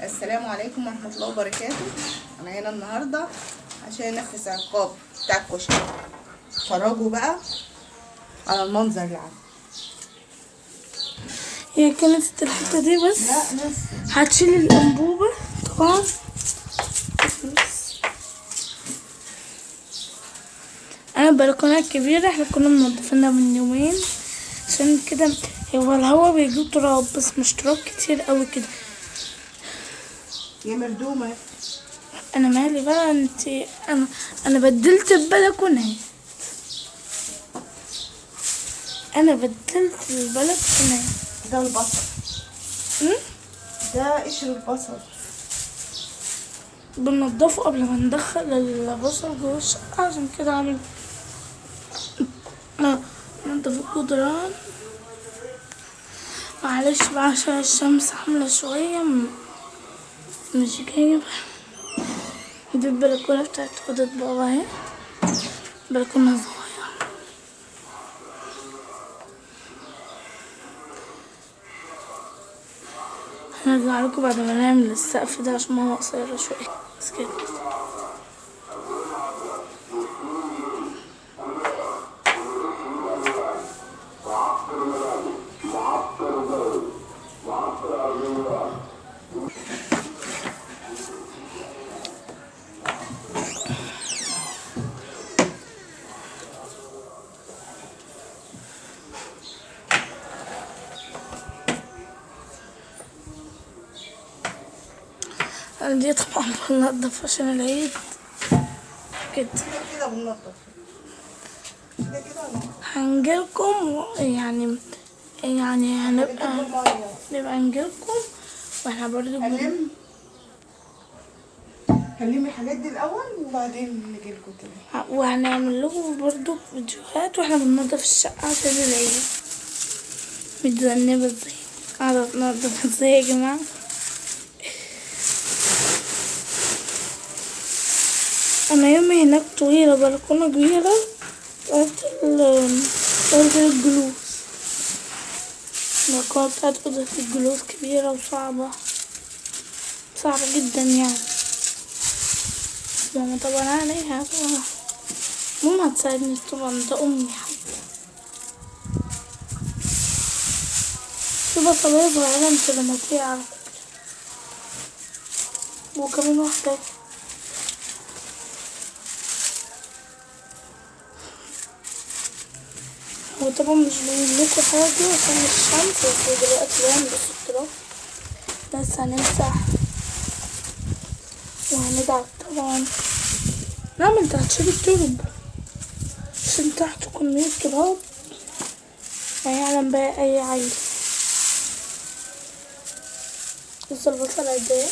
السلام عليكم ورحمة الله وبركاته. أنا هنا النهاردة عشان أنفذ عقاب بتاع الكشري. اتفرجوا بقى على المنظر اللي عندي. هي كانت الحتة دي بس. لا لسه هتشيل الأنبوبة طبعا. أنا البلكونة الكبيرة احنا كنا منضفينها من يومين، عشان كده هو الهوا بيجيب تراب بس مش تراب كتير اوي كده. يا مردومة. انا مالي بقى انتي، انا بدلت البلكونة. ده البصل. ده قشر البصل. بننضفه قبل ما ندخل البصل جوه الشقة، عشان كده عامل ننضف الجدران. معلش بقى عشان الشمس حاملة شوية مش جايبة. دي البلكونة بتاعت أوضة بابا اهي، بلكونة صغيرة. هنرجع لكم بعد ما نعمل السقف ده عشان ماما قصيرة شوية بس كده. دي طبعا بننضف عشان العيد كده. كده بننضف. كده هنجيلكم يعني نبقى نجيلكم، واحنا برضو هنلم الحاجات دي الأول وبعدين نجيلكوا تاني. وهنعمل لكم برضو فيديوهات واحنا بننضف الشقة عشان العيد. متذنبة ازاي، قاعدة تنضف ازاي يا جماعة. انا يومي هناك طويلة، بلكونة كبيرة قد الجلوس. البلكونة بتاعت أوضة الجلوس كبيرة وصعبة، صعبة جدا يعني. ماما طبعا عليها طبعا، ماما هتساعدني طبعا، ده أمي حتى. في بصلاية صغيرة انت لما على فكرة، وكمان واحدة. هو طبعا مش باينلكوا حاجة عشان الشمس، بس دلوقتي باين بس التراب. بس هنمسح وهندعك طبعا، نعمل تهشير التراب عشان تحته كمية تراب ما يعلم بقى أي عيل. بص البصل قد ايه.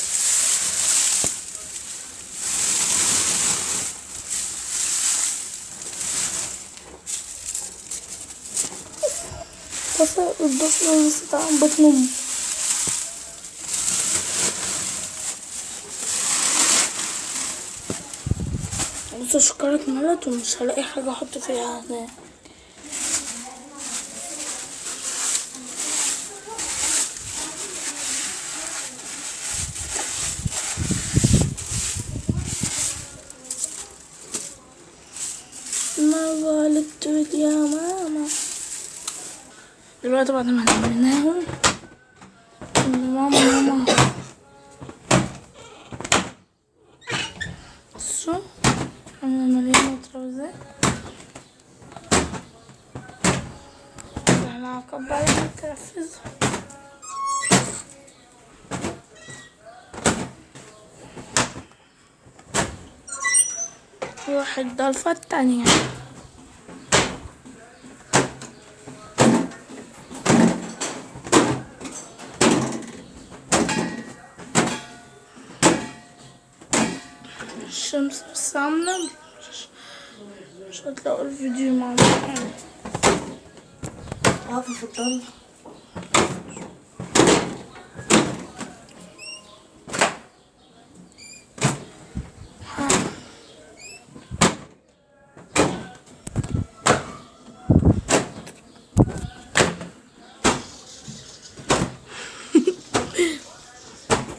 البصل لسه طالع من بطن أمه. بص الشكارة اتملت ومش هلاقي حاجة احط فيها هنا. ما غلبت يا ماما. دلوقتي بعد ما عملناهم ماما بصوا عملنا مليانة ازاي. احنا هنكبر نتنفذ. واحد ضلفة التانية. الشمس بس عاملة مش هتلاقوا الفيديو مع بعض. واقفة في الضلمة.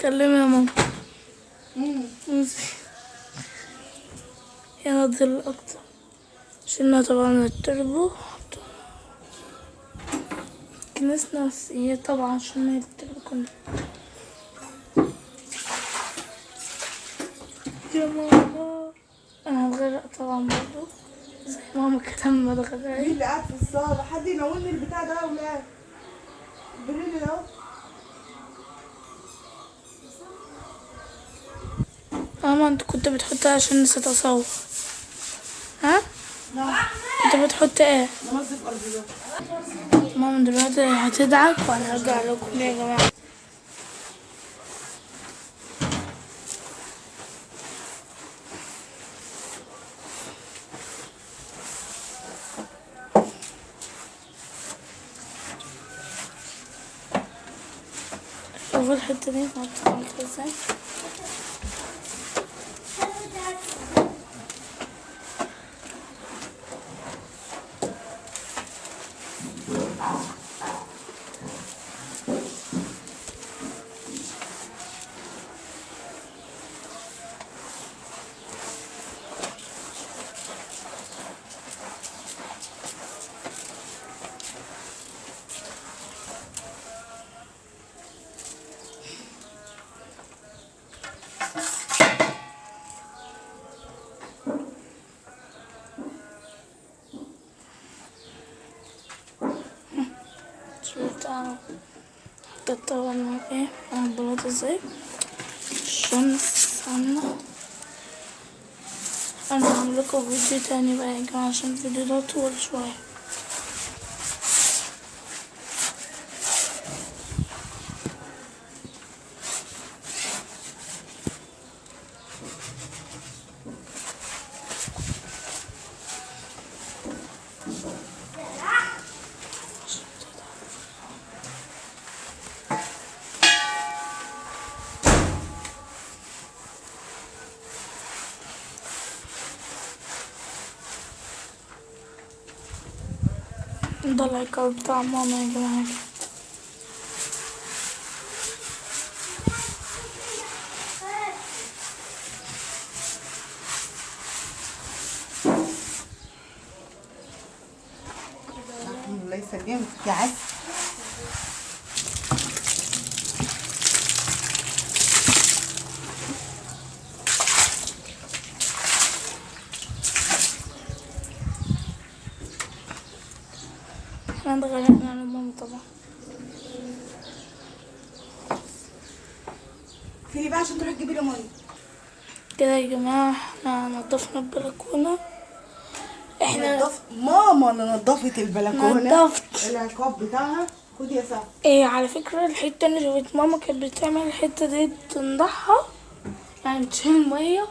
كلمي يا ماما. مم. هنا ظل اكتر. شلنا طبعا التربو. كنسنا هي طبعا شلنا التربو كله. يا ماما انا هتغرق طبعا برضو زي ماما كده ما مين اتغرقت. اللي قاعد في الصالة؟ حد ينولني البتاع ده يا ولاد. البريل ده. ماما انت كنت بتحطها عشان نسيت اصور. ها نعم. انت بتحط ايه؟ ننظف ارضيات. ماما دلوقتي هتدعك وانا هرجع لكم يا جماعه. شوفوا الحته دي عملت ازاي. شفت انا حطيت طبعا ايه على البلاط ازاي. الشمس عنا. انا هعمل لكم فيديو تاني بقى يا جماعه عشان الفيديو ده طول شويه. ده العقاب بتاع ماما يا جماعه. الله يسلمك يا عسل. احنا اتغرقنا انا وماما طبعا. فيني بقى عشان تروحي تجيبي لي ميه. كده يا جماعه احنا نضفنا البلكونه. احنا ماما اللي نضفت البلكونه. نضفت العقاب بتاعها. خدي يا ساره. ايه على فكره الحته اللي شفت ماما كانت بتعمل الحته دي بتنضحها يعني بتشيل الميه.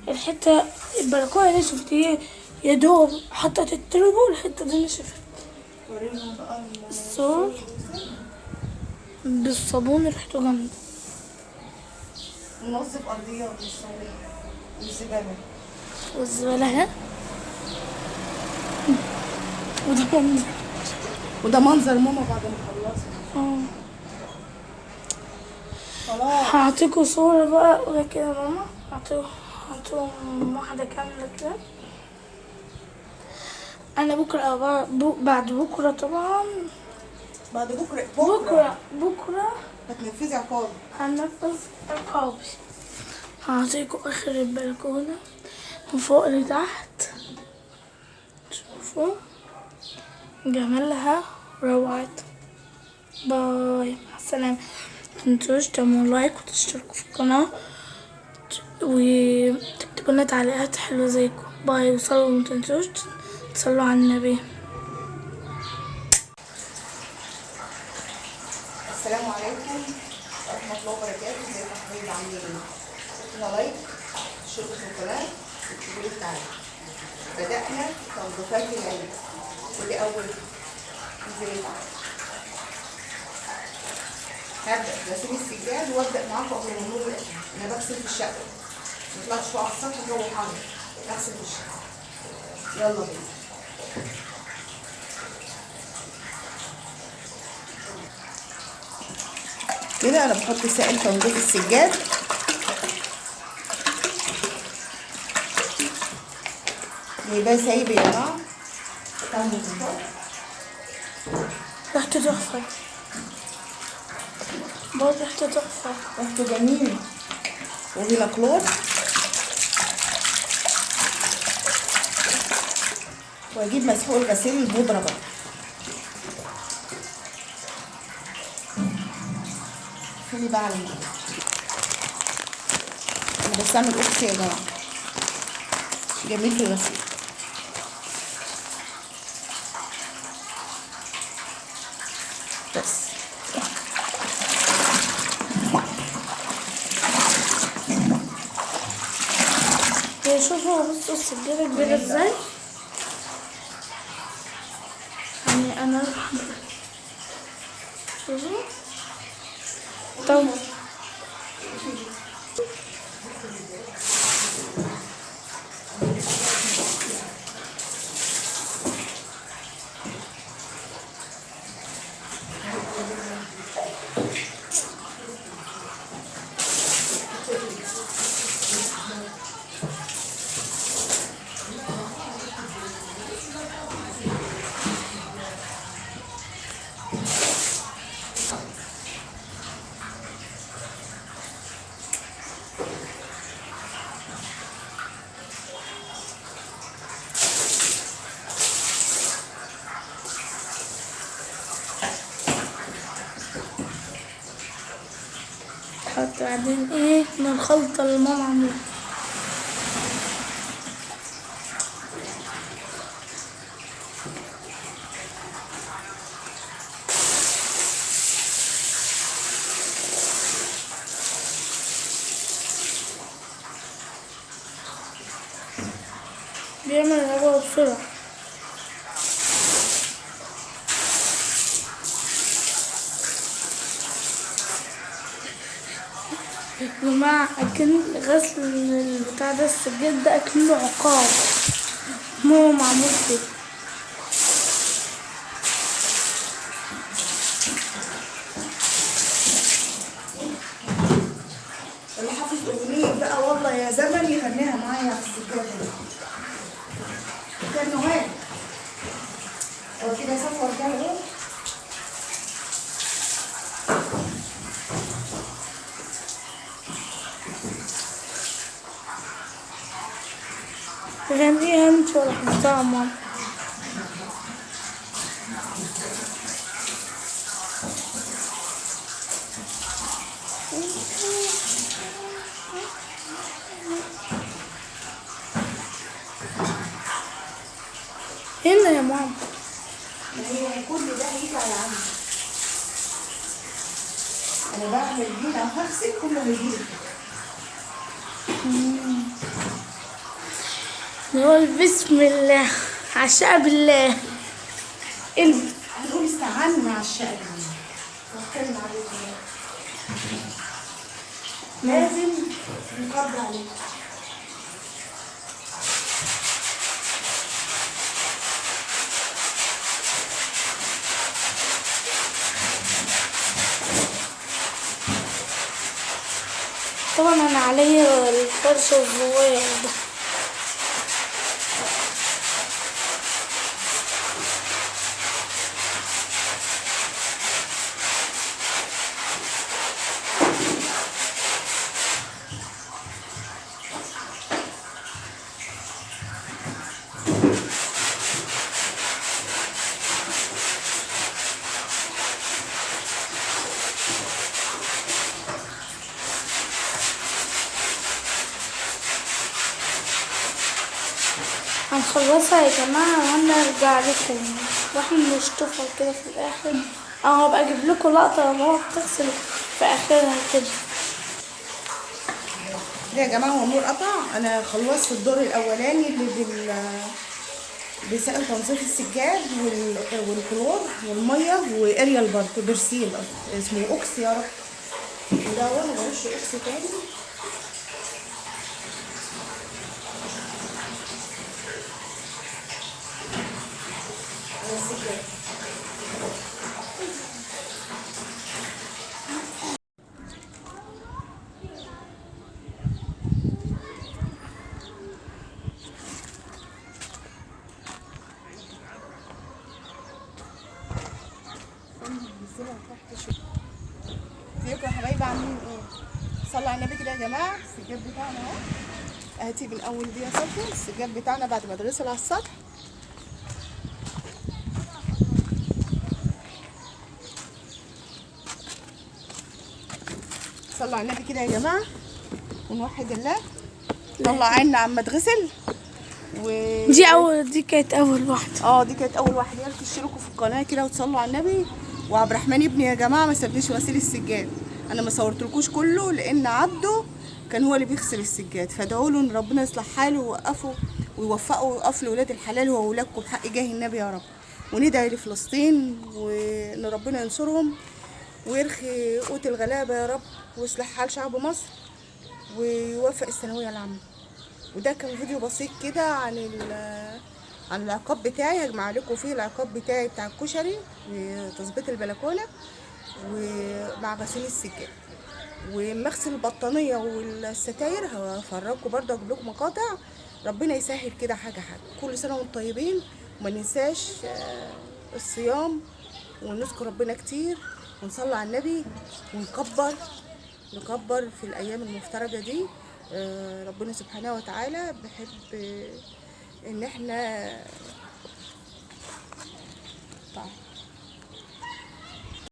الحته البلكونه دي شفت ايه يا دوب حطت التربو الحته دي نشفت. ورينا بقى السور بالصابون ريحته جامده. ننظف ارضيات مش صواني والزباله. والزباله اهي. وده منظر. وده منظر ماما بعد ما خلصت. خلاص. هعطيكوا صورة بقى وهي كده يا ماما. هعطيهم واحدة كاملة كده. انا بكرة بعد بكرة طبعا. بعد بكره بكرة هتنفذي عقاب. هنفذ عقابي. هعطيكوا اخر البلكونة من فوق لتحت. شوفوا جمالها روعت. باي مع السلامة. متنسوش تعملوا لايك وتشتركوا في القناة وتكتبوا لنا تعليقات حلوة زيكم. باي وصلوا متنسوش تصلوا على النبي. السلام عليكم ورحمة الله وبركاته. ازيكم يا حبايبي عاملين ايه؟ حطوا لايك اشتركوا في القناة واكتبوا لي التعليق. بدأنا تنظيفات العيد. ودي أول فيديو. هبدأ بسيب السجاد وابدأ معاكم قبل ما النور يقطع. انا بغسل في الشقة. مطلعتش فوق على السطح الجو حر. بغسل في الشقة. يلا بينا. كده انا بحط سائل تنظيف السجاد. جايباه سايب يا جماعه. ريحته تحفة، برضه ريحته تحفة. ريحته جميل. وهنا كلور، واجيب مسحوق الغسيل البودره بقى. خلي بقى على الميه. انا بستعمل اوكسي يا جماعه، جميل في الغسيل. بس شوفوا بصوا السجادة كبيرة ازاي. يعني انا شوفوا. طب حط بعدين ايه من الخلطة اللي ماما عملتها. بيعمل الهواء بسرعة. يا جماعة أكن غسل البتاع ده السجاد ده أكنه عقاب، هو معمول كده. اللي حافظ اغنيه بقى والله يا زمن يغنيها معايا في السجاده دي. كان نوال هو كده صفر كده اهو. غنيها انت ولا حطها ماما؟ هنا يا ماما. ما هي كل ده هيطلع يا عم. انا بعمل هنا وهغسل كله هيجيلي. نقول بسم الله عشاء بالله. هنقول استعنا على الشقة. توكلنا على الله. لازم نقضي عليه. طبعا انا عليا الفرش الصغير ده. هنخلصها يا جماعة وانا ارجع لكم واحنا نشطفها كده في الاخر، او هبقى اجيب لكم لقطة ماما بتغسل في اخرها كده. ده يا جماعة هو النور قطع. انا خلصت الدور الاولاني اللي بسائل تنظيف السجاد والكلور والميه واريال برضه برسيل اسمه اوكس يا رب. وده هو انا برش اوكس تاني. على السجاد. حبايبي عاملين ايه؟ صلوا على النبي كده يا جماعه. السجاد بتاعنا اهو. هاتي من اول دي يا صفي. السجاد بتاعنا بعد ما اتغسل على السطح. صلوا على النبي كده يا جماعه ونوحد الله. طلع عنا عما اتغسل دي كانت اول واحده. دي كانت اول واحده. يلا تشتركوا في القناه كده وتصلوا على النبي. وعبد الرحمن ابني يا جماعه ما سابليش غسيل السجاد. انا ما صورتلكوش كله لان عبده كان هو اللي بيغسل السجاد. فادعوا له ان ربنا يصلح حاله ويوقفه ويوفقه ويوقف لاولاد الحلال واولادكم بحق جاه النبي يا رب. وندعي لفلسطين وان ربنا ينصرهم ويرخي قوت الغلابه يا رب ويصلح حال شعب مصر ويوفق الثانويه العامه. وده كان فيديو بسيط كده عن العقاب بتاعي. هجمع لكم فيه العقاب بتاعي بتاع الكشري وتظبيط البلكونه ومع غسيل السجاد ومغسل البطانيه والستاير. هفرجكم برضه اجيب لكم مقاطع. ربنا يسهل كده حاجه. كل سنه وانتم طيبين. وما ننساش الصيام ونذكر ربنا كتير ونصلي على النبي نكبر في الايام المفترجه دي. ربنا سبحانه وتعالى بيحب ان احنا